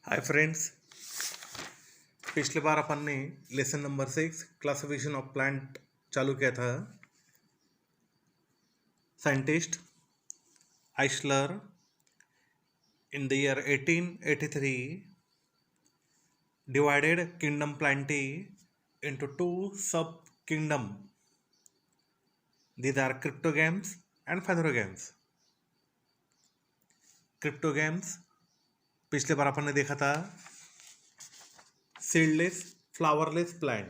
Hi friends. पिछले बार अपन ने lesson number 6 classification of plant चालू किया था। Scientist Eichler in the year 1883 divided kingdom Plantae into two sub kingdom. These are cryptogams and phanerogams. Cryptogams पिछले बार अपन ने देखा था seedless flowerless plant.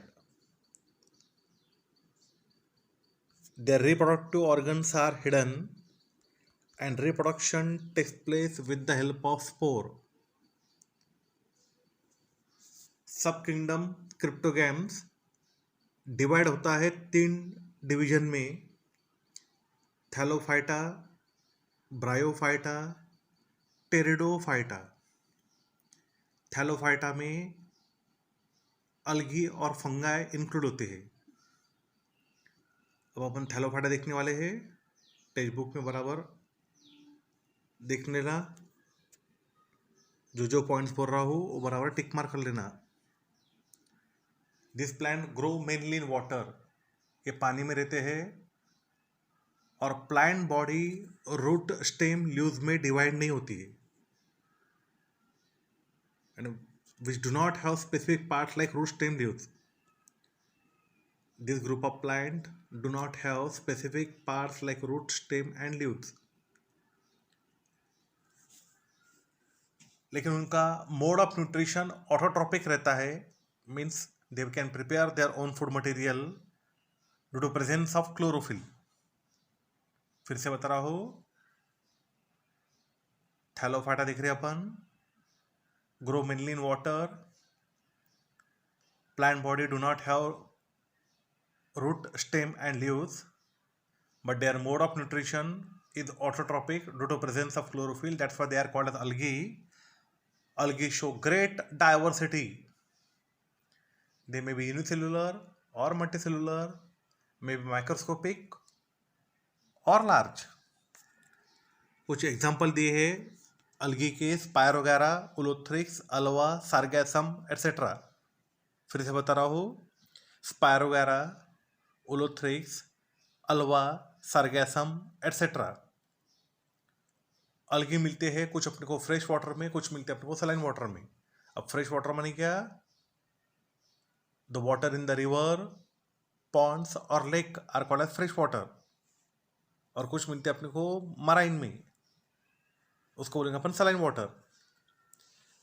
Their reproductive organs are hidden and reproduction takes place with the help of spore. सब kingdom cryptogams divide होता है 3 division में: थैलोफाइटा, ब्रायोफाइटा, टेरिडोफाइटा. थैलोफाइटा में अलगी और फंगाई इंक्लूड होते हैं. अब अपन थैलोफाइटा देखने वाले हैं. टेक्स्ट बुक में बराबर देख लेना. जो पॉइंट्स बोल रहा हूँ वो बराबर टिक मार्क कर लेना. This plant grow mainly in water. ये पानी में रहते हैं और plant body root stem leaves में डिवाइड नहीं होती है. And which do not have specific parts like root stem leaves. This group of plant do not have specific parts like root stem and leaves. लेकिन उनका mode of nutrition autotrophic रहता है. Means they can prepare their own food material due to presence of chlorophyll. फिर से बता रहा हूँ. Thallophyta देख रहे अपन. Grow mainly in water. Plant body do not have root, stem and leaves, but their mode of nutrition is autotrophic due to presence of chlorophyll. That's why they are called as algae. Algae show great diversity. They may be unicellular or multicellular, may be microscopic or large. कुछ example दिए हैं algae के: Spirogyra, Ulothrix, Ulva, Sargassum etcetera. फिर से बता रहा हूँ. Spirogyra, Ulothrix, Ulva, Sargassum etcetera. Algae मिलते हैं कुछ अपने को फ्रेश वाटर में, कुछ मिलते हैं अपने को सलाइन वाटर में. अब फ्रेश वाटर मानी क्या? The water in the river, ponds और lake are called as fresh water. और कुछ मिलते हैं अपने को मराइन में, उसको बोलेंगे अपन saline water.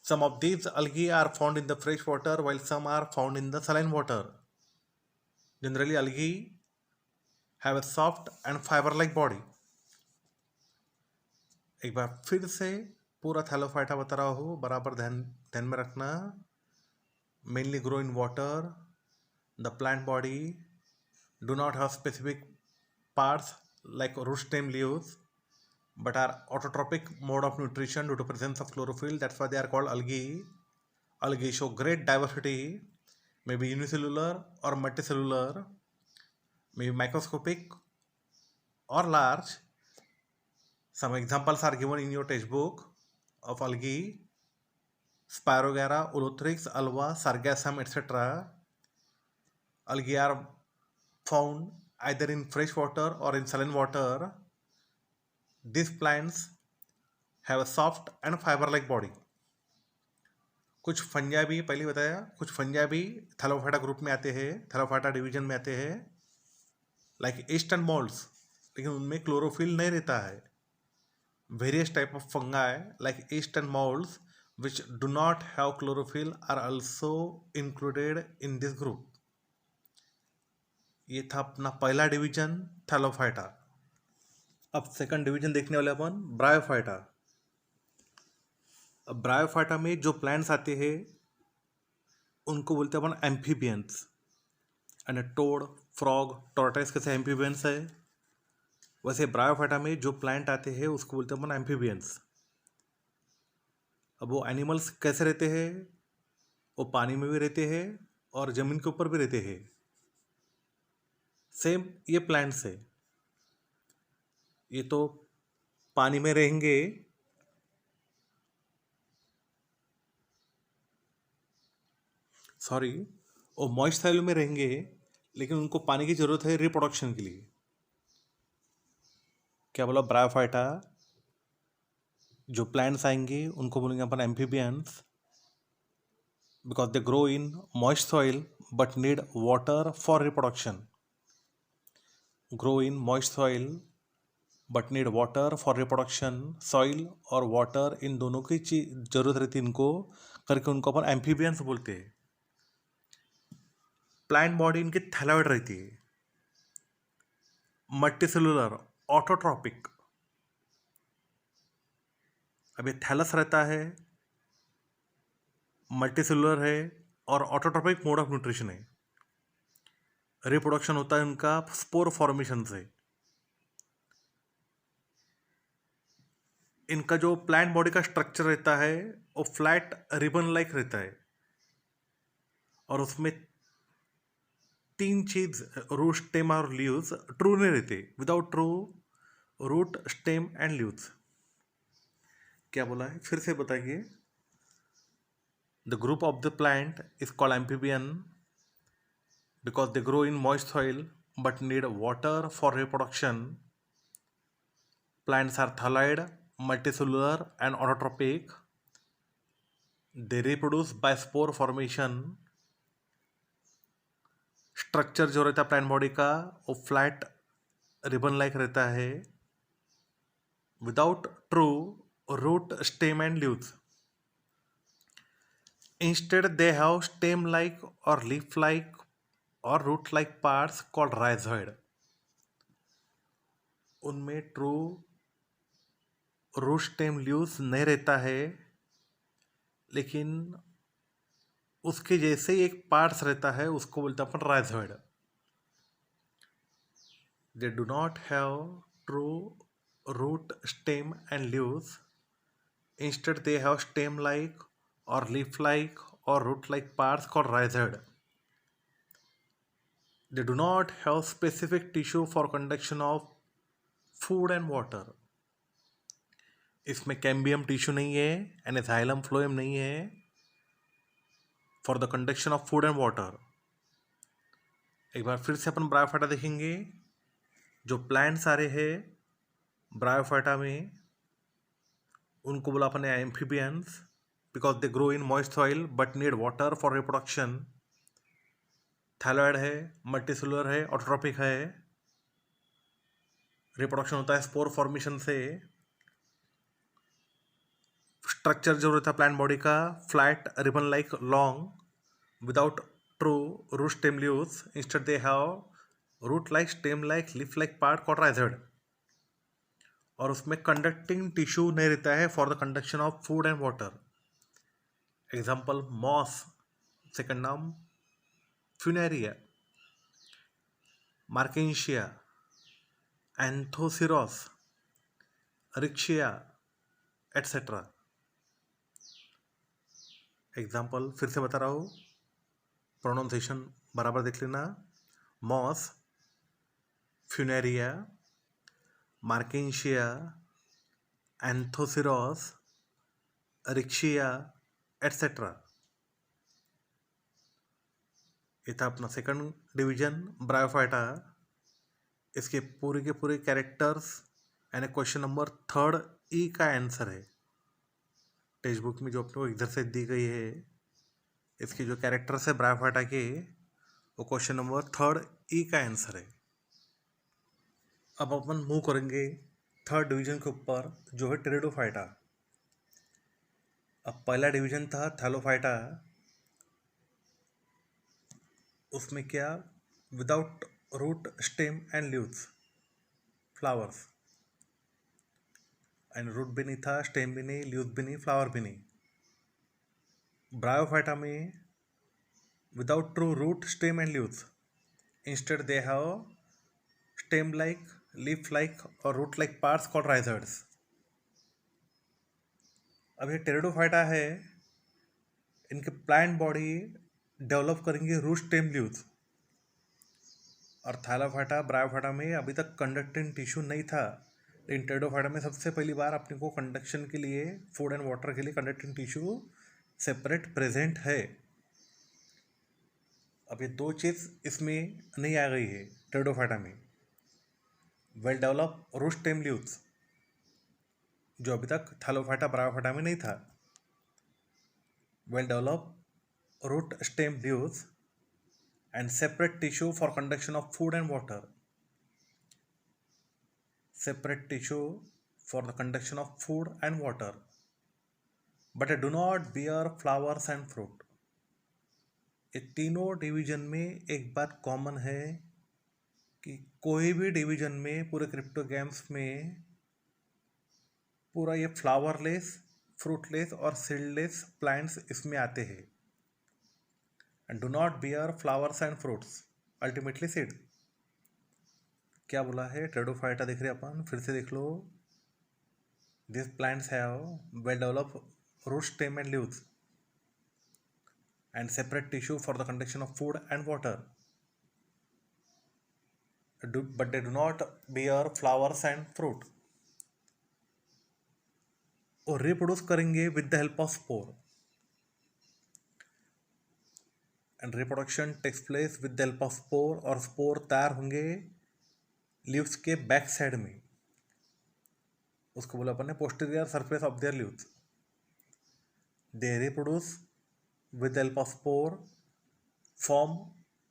Some of these algae are found in the fresh water while some are found in the saline water. Generally, algae have a soft and fiber-like body. एक बार फिर से पूरा थैलोफाइटा बता रहा हूँ, बराबर ध्यान में रखना. Mainly grow in water. The plant body do not have specific parts like root, stem, leaves, but are autotrophic mode of nutrition due to presence of chlorophyll. That's why they are called algae. Algae show great diversity, may be unicellular or multicellular, may be microscopic or large. Some examples are given in your textbook of algae: Spirogera, Ulothrix, Alva, Sargassum, etc. Algae are found either in fresh water or in saline water. These plants have a soft and fiber-like body. कुछ fungi भी पहले बताया, कुछ fungi भी Thallophyta group में आते हैं, Thallophyta division में आते हैं, लाइक ईस्टर्न मोल्ड्स. लेकिन उनमें क्लोरोफिल नहीं रहता है. Various type of fungi like yeast and molds which do not have chlorophyll are also included in this group. ये था अपना पहला डिवीजन थैलोफाइटा. अब सेकंड डिवीजन देखने वाले अपन ब्रायोफाइटा. अब ब्रायोफाइटा में जो प्लांट्स आते हैं उनको बोलते हैं अपन amphibians. And toad, frog, tortoise कैसे एम्फीबियंस है, वैसे ब्रायोफाइटा में जो प्लांट आते हैं उसको बोलते हैं अपन एम्फीबियंस. अब वो एनिमल्स कैसे रहते हैं? वो पानी में भी रहते हैं और ज़मीन के ऊपर भी रहते हैं. सेम ये प्लांट्स है. ये तो पानी में रहेंगे सॉरी, वो मॉइस्ट सॉइल में रहेंगे, लेकिन उनको पानी की ज़रूरत है रिप्रोडक्शन के लिए। क्या बोला? ब्रायोफाइटा, जो प्लांट्स आएंगे उनको बोलेंगे अपन amphibians, because they grow in moist soil but need water for reproduction. Grow in moist soil but need water for reproduction. Soil और वाटर इन दोनों की जरूरत रहती है इनको, करके उनको अपन एम्फीबियंस बोलते हैं। प्लांट बॉडी इनकी थैलॉइड रहती है, मल्टीसेलुलर, ऑटोट्रॉपिक। अब ये थैलस रहता है, मल्टीसेलुलर है और ऑटोट्रॉपिक मोड ऑफ न्यूट्रिशन है। रिप्रोडक्शन होता है उनका स्पोर फॉर्मेशन से। इनका जो प्लांट बॉडी का स्ट्रक्चर रहता है वो फ्लैट रिबन लाइक रहता है, और उसमें 3 चीज, रूट, स्टेम और लीव्स, ट्रू नहीं रहते। Without true root, stem and leaves. क्या बोला है, फिर से बताइए। The group of the plant is called amphibian because they grow in moist soil but need water for reproduction. Plants are thalloid, multicellular and autotrophic. They reproduce by spore formation. Structure जो रहता है plant body का वो flat ribbon like रहता है, without true root, stem and leaves. Instead they have stem like और leaf like और root like parts called rhizoid. उनमें ट्रू रूट, स्टेम, लीव्स नहीं रहता है, लेकिन उसके जैसे ही एक पार्ट्स रहता है, उसको बोलते हैं अपन rhizoid. They do not have true root, stem and leaves. Instead they have stem like और लीफ लाइक और root like parts called rhizoid. They do not have specific tissue for conduction of food and water. इसमें cambium tissue नहीं है and xylem phloem नहीं है for the conduction of food and water. एक बार फिर से अपन ब्रायोफाइटा देखेंगे। जो प्लांट्स आ रहे हैं ब्रायोफाइटा में, उनको बोला अपन amphibians because they grow in moist soil but need water for reproduction. Thalloid है, मल्टीसेलुलर है, ऑटोट्रॉपिक है। रिप्रोडक्शन होता है स्पोर फॉर्मेशन से। स्ट्रक्चर जो रहता है प्लांट बॉडी का flat ribbon like long, without true root, stem, leaves. Instead they have root like, stem like, leaf like part called rhizoid. और उसमें कंडक्टिंग टिश्यू नहीं रहता है for the conduction of food and water. Example moss, second नाम Funaria, Marchantia, Anthoceros, Riccia etcetera. Example फिर से बता रहा हूँ, प्रोनाउंसिएशन बराबर देख लेना। Moss, Funaria, Marchantia, Anthoceros, Riccia etcetera. ये था अपना सेकंड डिवीजन ब्रायोफाइटा। इसके पूरे के पूरे कैरेक्टर्स यानी क्वेश्चन नंबर 3 ई का आंसर है। टेक्स्ट बुक में जो अपने को एक्सरसाइज दी गई है, इसके जो कैरेक्टर्स है ब्रायोफाइटा के, वो क्वेश्चन नंबर 3 ई का आंसर है। अब अपन मूव करेंगे 3rd डिवीजन के ऊपर, जो है टेरिडोफाइटा। अब पहला डिवीजन था थैलोफाइटा। उसमें क्या, without root, stem and leaves, flowers. And root भी नहीं था, स्टेम भी नहीं, लीव्स भी नहीं, फ्लावर भी नहीं। ब्रायोफाइटा में without true root, stem and leaves. Instead they have stem like, leaf like और root like parts called rhizoids. अब ये टेरिडोफाइटा है, इनके प्लांट बॉडी डेवलप करेंगे रूट, स्टेम, लीव्स। और थैलोफाइटा, ब्रायोफाइटा में अभी तक कंडक्टिंग टिश्यू नहीं था, लेकिन टेरिडोफाइटा में सबसे पहली बार अपने को कंडक्शन के लिए, फूड एंड वाटर के लिए कंडक्टिंग टिश्यू सेपरेट प्रेजेंट है। अब ये दो चीज़ इसमें नहीं आ गई है टेरिडोफाइटा में। Well develop root stem leaves, जो अभी तक थैलोफाइटा ब्रायोफाइटा में नहीं था। Well develop root stem leaves and separate tissue for conduction of food and water. Separate tissue for the conduction of food and water, but they do not bear flowers and fruit. ये तीनों division में एक बात common है कि कोई भी division में पूरे क्रिप्टोगैम्स में पूरा ये फ्लावरलेस, फ्रूटलेस और सीडलेस प्लांट्स इसमें आते हैं and do not bear flowers and fruits, ultimately seed. क्या बोला है टेरिडोफाइटा देख रहे अपन, फिर से देख लो। This plants have well developed root stem and leaves and separate tissue for the conduction of food and water, but they do not bear flowers and fruit. और रिप्रोड्यूस करेंगे with the help of spore, and reproduction takes place with the help of spore, और spore तैयार होंगे leaves के back side में। उसको बोला अपन ने posterior surface of their leaves. They reproduce with the help of spore form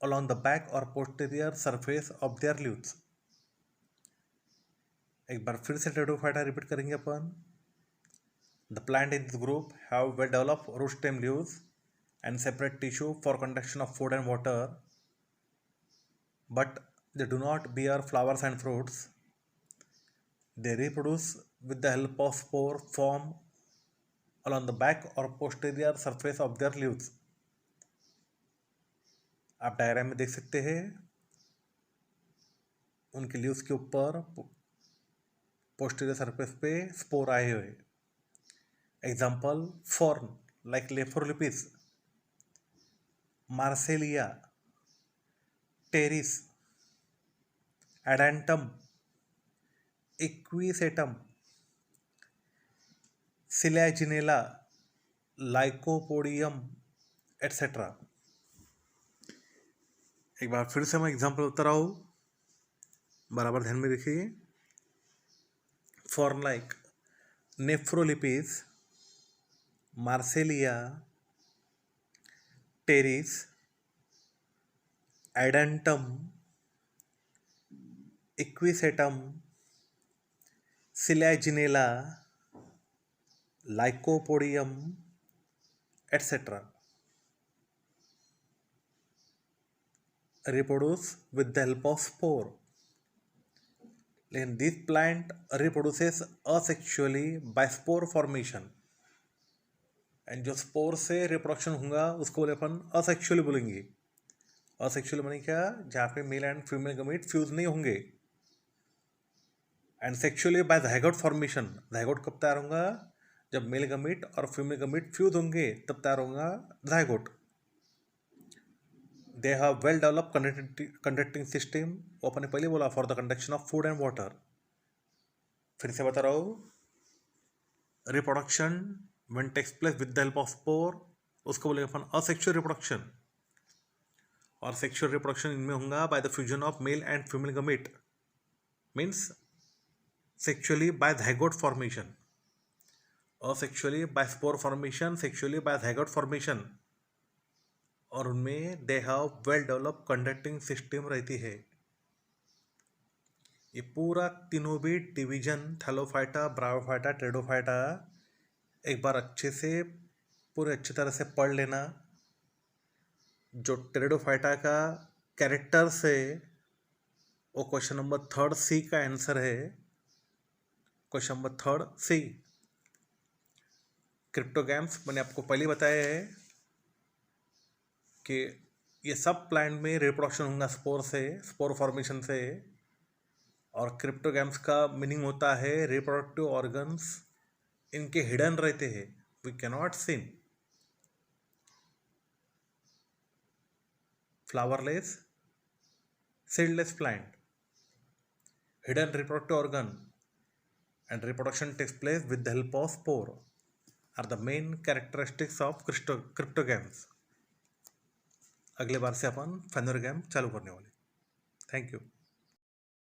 along the back or posterior surface of their leaves. एक बार फिर से टेरिडोफाइटा रिपीट करेंगे अपन। The plant in this group have well developed root stem leaves and separate tissue for conduction of food and water, but they do not bear flowers and fruits. They reproduce with the help of spore form along the back or posterior surface of their leaves. आप diagram में देख सकते हैं उनके leaves के ऊपर posterior surface पे spore आए हुए। Example fern like Nephrolepis, Marsilea, Pteris, Adiantum, Equisetum, Selaginella, Lycopodium etcetera. एक बार फिर से मैं एग्जाम्पल उतर आऊँ, बराबर ध्यान में रखिए। Fern like Nephrolepis, Marsilea, Pteris, Adiantum, Equisetum, Selaginella, Lycopodium etcetera reproduce with the help of spore. लेकिन this plant reproduces asexually by spore formation, and जो स्पोर से रिप्रोडक्शन होगा उसको बोले अपन असेक्सुअली बोलेंगे। असेक्सुअली माने क्या, जहाँ पे male and female gamete fuse नहीं होंगे। And sexually by zygote formation, zygote कब तैयार होगा, जब मेल गमीट और फीमेल गमीट फ्यूज होंगे तब तैयार होगा zygote. They have well develop conducting system, वो अपने पहले बोला for the conduction of food and water. फिर से बता रहा हूँ, reproduction when takes place with the help of spore, उसको बोलेंगे अपन असेक्सुअल रिप्रोडक्शन। और सेक्सुअल रिप्रोडक्शन इनमें होगा by the fusion of male and female gamete, means sexually by zygote formation. Asexually by spore formation, sexually by zygote formation. और उनमें they have well develop conducting system रहती है। ये पूरा तीनों भी डिवीजन थैलोफाइटा, ब्रायोफाइटा, टेरिडोफाइटा एक बार अच्छे से पूरे अच्छी तरह से पढ़ लेना। जो टेरिडोफाइटा का कैरेक्टर से वो क्वेश्चन नंबर 3 सी का आंसर है। क्वेश्चन नंबर 3 सी। क्रिप्टोगैम्स मैंने आपको पहले बताया है कि ये सब प्लांट में रिप्रोडक्शन होगा स्पोर से, स्पोर फॉर्मेशन से। और क्रिप्टोगैम्स का मीनिंग होता है रिप्रोडक्टिव ऑर्गन्स इनके हिडन रहते हैं, we cannot seen. Flowerless, seedless plant, hidden reproductive organ and reproduction takes place with the help of spore are the main characteristics of cryptogams. अगले बार से अपन फेनोरगैम चालू करने वाले। Thank you.